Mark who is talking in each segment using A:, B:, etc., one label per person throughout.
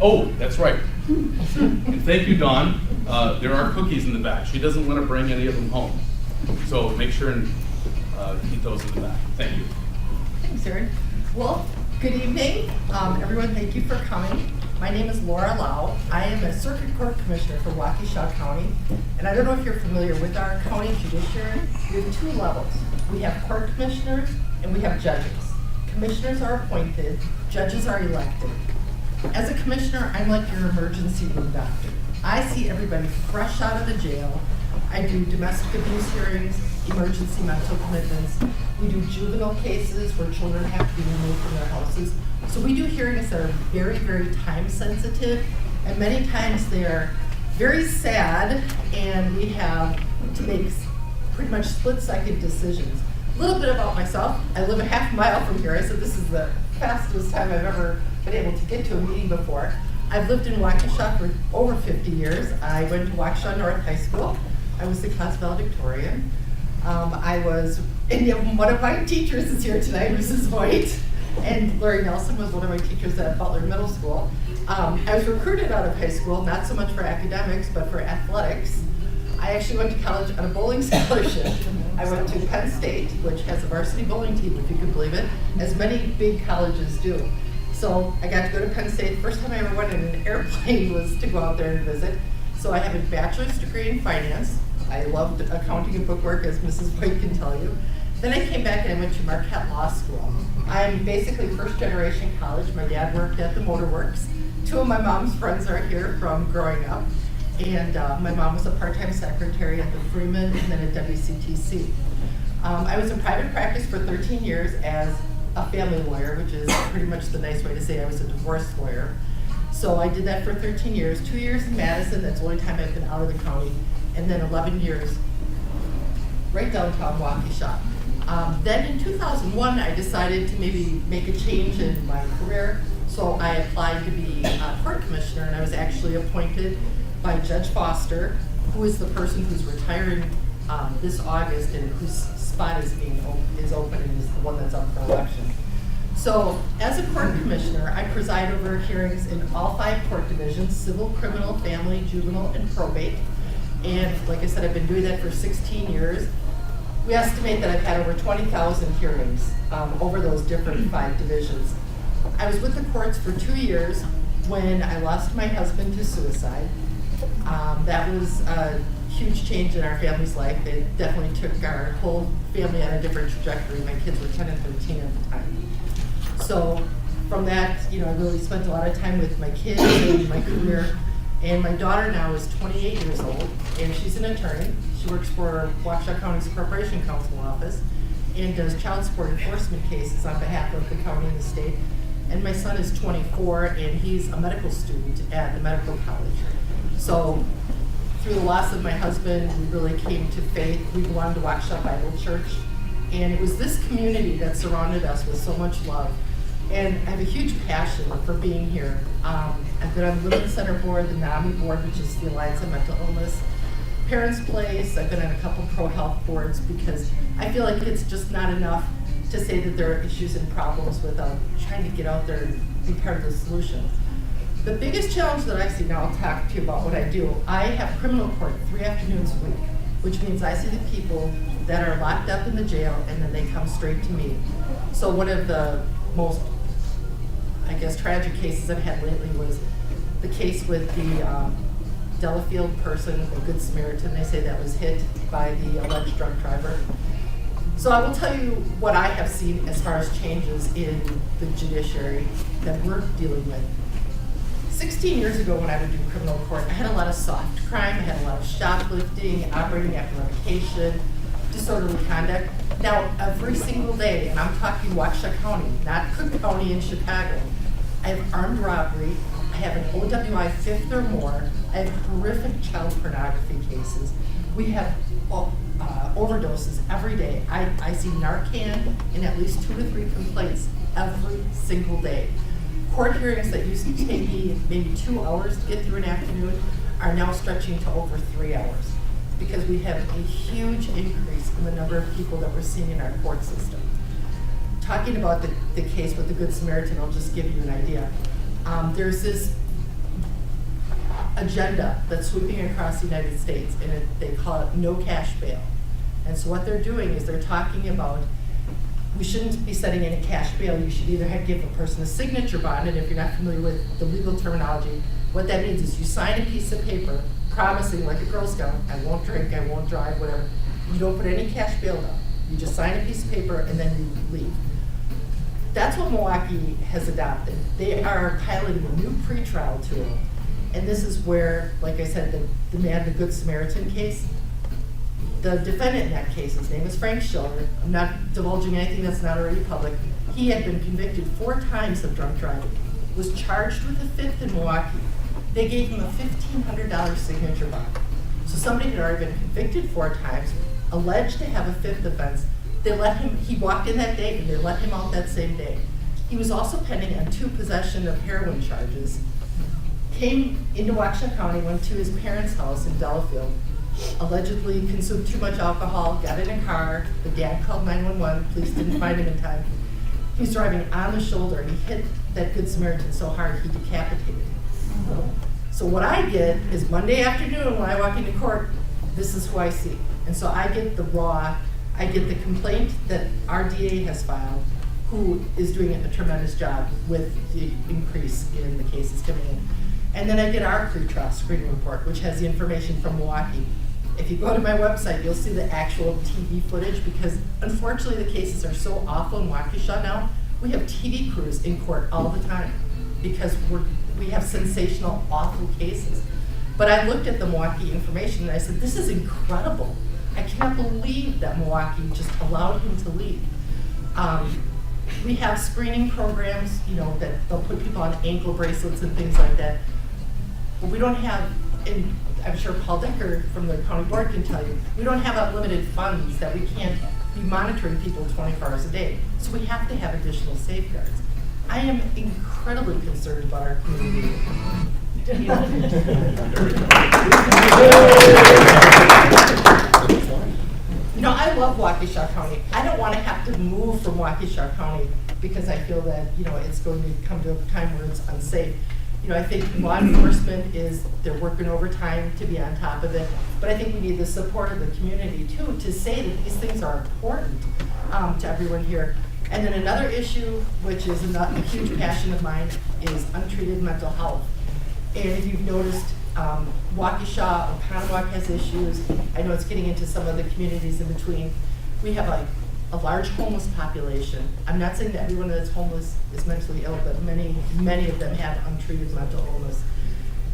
A: Oh, that's right. And thank you, Dawn. There are cookies in the back. She doesn't want to bring any of them home. So make sure and eat those in the back. Thank you.
B: Thanks, Erin. Well, good evening. Everyone, thank you for coming. My name is Laura Lau. I am a Circuit Court Commissioner for Waukesha County. And I don't know if you're familiar with our county judiciary. We have two levels. We have court commissioners and we have judges. Commissioners are appointed, judges are elected. As a commissioner, I'm like your emergency room doctor. I see everybody fresh out of the jail. I do domestic abuse hearings, emergency mental commitments. We do juvenile cases where children have to be removed from their houses. So we do hearings that are very, very time sensitive, and many times they're very sad, and we have to make pretty much split-second decisions. A little bit about myself. I live a half mile from here. I said this is the fastest time I've ever been able to get to a meeting before. I've lived in Waukesha for over 50 years. I went to Waukesha North High School. I was the class valedictorian. And one of my teachers is here tonight, Mrs. Voigt, and Lori Nelson was one of my teachers at Butler Middle School. I was recruited out of high school, not so much for academics, but for athletics. I actually went to college on a bowling scholarship. I went to Penn State, which has a varsity bowling team, if you can believe it, as many big colleges do. So I got to go to Penn State. The first time I ever went in an airplane was to go out there and visit. So I have a bachelor's degree in finance. I loved accounting and bookwork, as Mrs. White can tell you. Then I came back and I went to Marquette Law School. I'm basically first generation college. My dad worked at the Motor Works. Two of my mom's friends are here from growing up. And my mom was a part-time secretary at the Freeman and then at WCTC. I was in private practice for 13 years as a family lawyer, which is pretty much the nice way to say I was a divorce lawyer. So I did that for 13 years, 2 years in Madison, that's the only time I've been out of the county, and then 11 years right downtown Waukesha. Then in 2001, I decided to maybe make a change in my career, so I applied to be a court commissioner, and I was actually appointed by Judge Foster, who is the person who's retiring this August and whose spot is open and is the one that's up for election. So as a court commissioner, I preside over hearings in all 5 court divisions: civil, criminal, family, juvenile, and probate. And like I said, I've been doing that for 16 years. We estimate that I've had over 20,000 hearings over those different 5 divisions. I was with the courts for 2 years when I lost my husband to suicide. That was a huge change in our family's life. It definitely took our whole family on a different trajectory. My kids were 10 and 13 at the time. So from that, I really spent a lot of time with my kids and my career. And my daughter now is 28 years old, and she's an attorney. She works for Waukesha County's Corporation Counsel office and does child support enforcement cases on behalf of the county and the state. And my son is 24, and he's a medical student at the medical college. So through the loss of my husband, we really came to faith. We belong to Waukesha Bible Church, and it was this community that surrounded us with so much love. And I have a huge passion for being here. I've been on the Living Center board, the NAMI board, which is the Alliance on Mental Illness, Parents Place. I've been on a couple pro-health boards because I feel like it's just not enough to say that there are issues and problems without trying to get out there and be part of the solution. The biggest challenge that I see, now I'll talk to you about what I do. I have criminal court 3 afternoons a week, which means I see the people that are locked up in the jail and then they come straight to me. So one of the most, tragic cases I've had lately was the case with the Delafield person, the Good Samaritan. They say that was hit by the alleged drunk driver. So I will tell you what I have seen as far as changes in the judiciary that we're dealing with. 16 years ago when I would do criminal court, I had a lot of soft crime, I had a lot of shoplifting, operating after revocation, disorderly conduct. Now, every single day, and I'm talking Waukesha County, not Cook County in Chicago, I have armed robbery, I have an OWI 5th or more, I have horrific child pornography cases, we have overdoses every day. I see Narcan in at least 2 to 3 complaints every single day. Court hearings that used to take me maybe 2 hours to get through an afternoon are now stretching to over 3 hours because we have a huge increase in the number of people that we're seeing in our court system. Talking about the case with the Good Samaritan, I'll just give you an idea. There's this agenda that's sweeping across the United States, and they call it no cash bail. And so what they're doing is they're talking about, we shouldn't be setting any cash bail. You should either give a person a signature bond, and if you're not familiar with the legal terminology, what that means is you sign a piece of paper promising, like a Girl Scout, I won't drink, I won't drive, whatever. You don't put any cash bail down. You just sign a piece of paper and then you leave. That's what Milwaukee has adopted. They are piloting a new pretrial tool. And this is where, like I said, the man, the Good Samaritan case, the defendant in that case, his name is Frank Schiller. I'm not divulging anything that's not already public. He had been convicted 4 times of drunk driving, was charged with a 5th in Milwaukee. They gave him a $1,500 signature bond. So somebody had already been convicted 4 times, alleged to have a 5th offense. They let him, he walked in that day and they let him out that same day. He was also pending on 2 possession of heroin charges. Came into Waukesha County, went to his parents' house in Delafield, allegedly consumed too much alcohol, got in a car, the dad called 911, police didn't find him in time. He was driving on the shoulder and he hit that Good Samaritan so hard he decapitated him. So what I get is Monday afternoon when I walk into court, this is who I see. And so I get the I get the complaint that our DA has filed, who is doing a tremendous job with the increase in the cases coming in. And then I get our pre-trial screening report, which has the information from Milwaukee. If you go to my website, you'll see the actual TV footage, because unfortunately the cases are so awful in Waukesha now. We have TV crews in court all the time because we have sensational, awful cases. But I looked at the Milwaukee information and I said, this is incredible. I cannot believe that Milwaukee just allowed him to leave. We have screening programs, that they'll put people on ankle bracelets and things like that. But we don't have, and I'm sure Paul Decker from the county board can tell you, we don't have unlimited funds that we can't be monitoring people 24 hours a day. So we have to have additional safeguards. I am incredibly concerned about our community. I love Waukesha County. I don't want to have to move from Waukesha County because I feel that, it's going to come to a time where it's unsafe. I think law enforcement they're working overtime to be on top of it, but I think we need the support of the community too, to say that these things are important to everyone here. And then another issue, which is a huge passion of mine, is untreated mental health. And if you've noticed, Waukesha, Oconomowoc has issues. I know it's getting into some of the communities in between. We have a large homeless population. I'm not saying that everyone that's homeless is mentally ill, but many of them have untreated mental illness.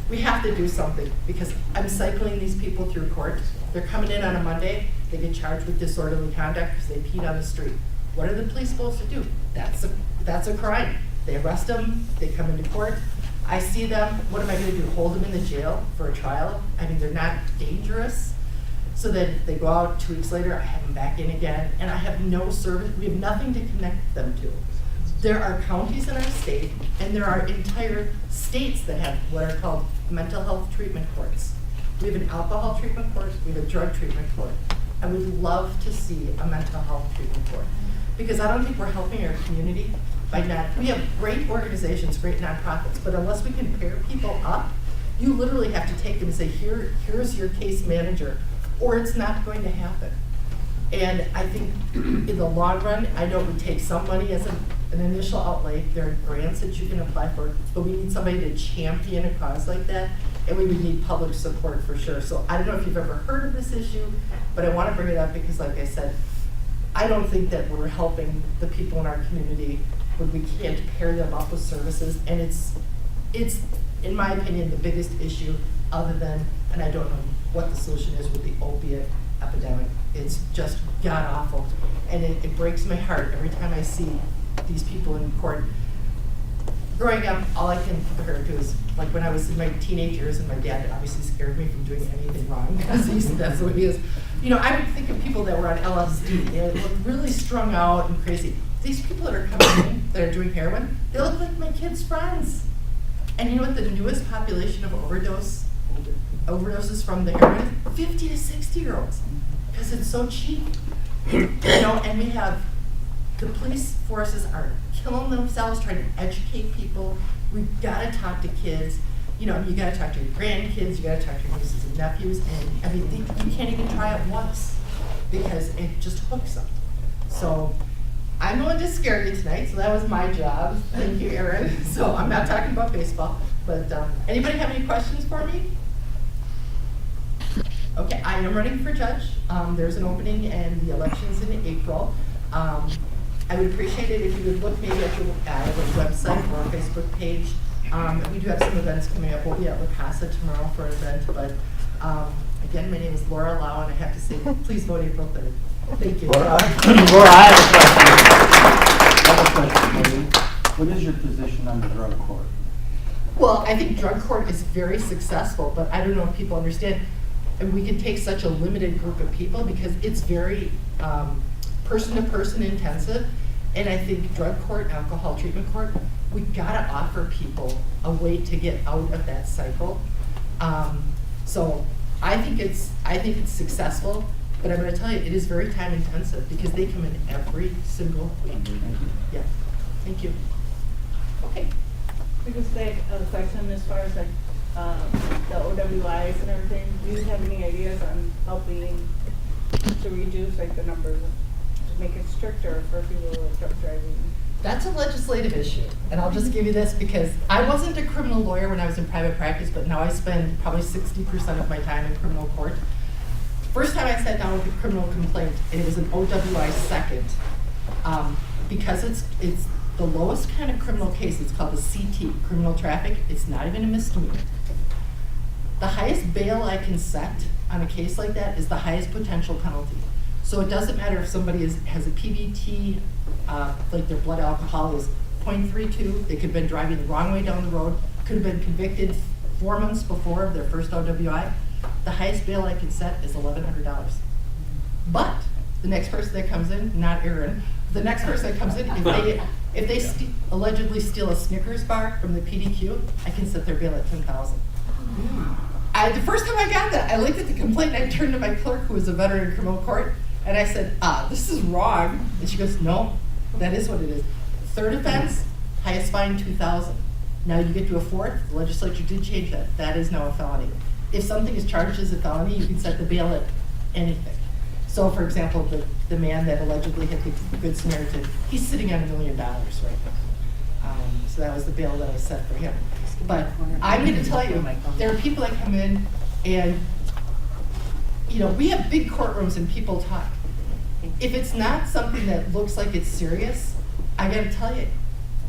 B: We have to do something, because I'm cycling these people through court. They're coming in on a Monday, they get charged with disorderly conduct because they peed on the street. What are the police supposed to do? That's a crime. They arrest them, they come into court. I see them, what am I gonna do, hold them in the jail for a trial? I mean, they're not dangerous. So then they go out 2 weeks later, I have them back in again, and I have no service, we have nothing to connect them to. There are counties in our state, and there are entire states that have what are called mental health treatment courts. We have an alcohol treatment court, we have a drug treatment court. I would love to see a mental health treatment court, because I don't think we're helping our community by we have great organizations, great nonprofits, but unless we can pair people up, you literally have to take them and say, here's your case manager, or it's not going to happen. And I think in the long run, I know it would take some money as an initial outlay. There are grants that you can apply for, but we need somebody to champion a cause like that, and we would need public support for sure. So I don't know if you've ever heard of this issue, but I want to bring it up because, like I said, I don't think that we're helping the people in our community when we can't pair them up with services, and it's in my opinion the biggest issue, other than, and I don't know what the solution is with the opiate epidemic. It's just god awful, and it breaks my heart every time I see these people in court. Growing up, all I can compare it to is like when I was in my teenage years, and my dad obviously scared me from doing anything wrong because that's what he is. I would think of people that were on LSD. They look really strung out and crazy. These people that are coming in, that are doing heroin, they look like my kids' friends. And you know what the newest population of overdoses from the heroin? 50 to 60-year-olds, because it's so cheap. And we have, the police forces are killing themselves trying to educate people. We've got to talk to kids. you know, you gotta talk to your grandkids, you gotta talk to your nieces and nephews, and I mean, you can't even try it once because it just hooks them. So I'm going to scare you tonight, so that was my job. Thank you, Erin. So I'm not talking about baseball, but anybody have any questions for me? Okay, I am running for judge. There's an opening and the election's in April. I would appreciate it if you would look maybe at your website or Facebook page. We do have some events coming up. We'll be at La Casa tomorrow for an event, but again, my name is Laura Lau, and I have to say, please vote April 3rd. Thank you.
C: Laura, I have a question for you. What is your position on the drug court?
B: Well, I think drug court is very successful, but I don't know if people understand. And we can take such a limited group of people because it's very person-to-person intensive. And I think drug court, alcohol treatment court, we gotta offer people a way to get out of that cycle. So I think it's successful, but I'm gonna tell you, it is very time intensive because they come in every single week. Yeah, thank you. Okay.
D: Because like a question as far as like the OWIs and everything, do you have any ideas on helping to reduce like the numbers, to make it stricter for people who are drunk driving?
B: That's a legislative issue, and I'll just give you this because I wasn't a criminal lawyer when I was in private practice, but now I spend probably 60% of my time in criminal court. First time I sat down with a criminal complaint, and it was an OWI second, because it's the lowest kind of criminal case. It's called a CT, criminal traffic. It's not even a misdemeanor. The highest bail I can set on a case like that is the highest potential penalty. So it doesn't matter if somebody has a PBT, like their blood alcohol is 0.32, they could have been driving the wrong way down the road, could have been convicted 4 months before their first OWI. The highest bail I can set is $1,100. But the next person that comes in, not Erin, the next person that comes in, if they allegedly steal a Snickers bar from the PDQ, I can set their bail at $10,000. The first time I got that, I looked at the complaint and I turned to my clerk, who was a veteran in criminal court, and I said, this is wrong. And she goes, no, that is what it is. Third offense, highest fine $2,000. Now you get to a fourth, the legislature did change that. That is now a felony. If something is charged as a felony, you can set the bail at anything. So for example, the man that allegedly hit the Good Samaritan, he's sitting on $1 million right now. So that was the bail that I set for him. But I'm going to tell you, there are people that come in and, you know, we have big courtrooms and people talk. If it's not something that looks like it's serious, I got to tell you,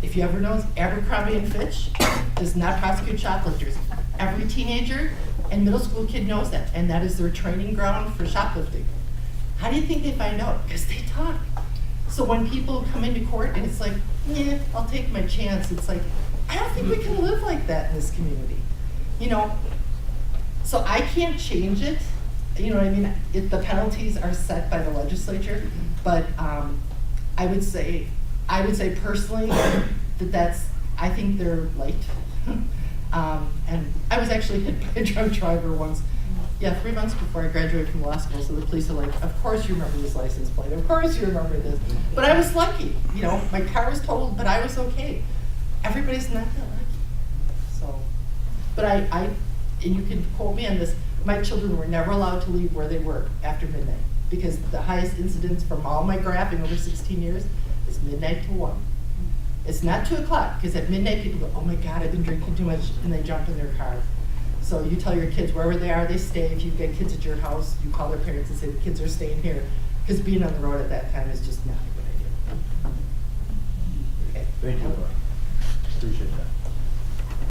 B: if you ever know, Abercrombie and Fitch does not prosecute shoplifters. Every teenager and middle school kid knows that, and that is their training ground for shoplifting. How do you think they find out? Because they talk. So when people come into court and it's like, yeah, I'll take my chance, it's like, I don't think we can live like that in this community. You know, so I can't change it. You know what I mean? The penalties are set by the legislature, but I would say personally I think they're light. And I was actually hit by a drunk driver once. Yeah, 3 months before I graduated from law school, so the police are like, of course you remember this license plate, of course you remember this. But I was lucky, you know, my car was totaled, but I was okay. Everybody's not that lucky. So, but and you can quote me on this, my children were never allowed to leave where they were after midnight, because the highest incidence from all my graphing over 16 years is midnight to 1. It's not 2 o'clock, because at midnight people go, oh my God, I've been drinking too much, and they jump in their car. So you tell your kids wherever they are, they stay. If you've got kids at your house, you call their parents and say the kids are staying here, because being on the road at that time is just not a good idea. Okay.
C: Thank you, Laura. Appreciate that.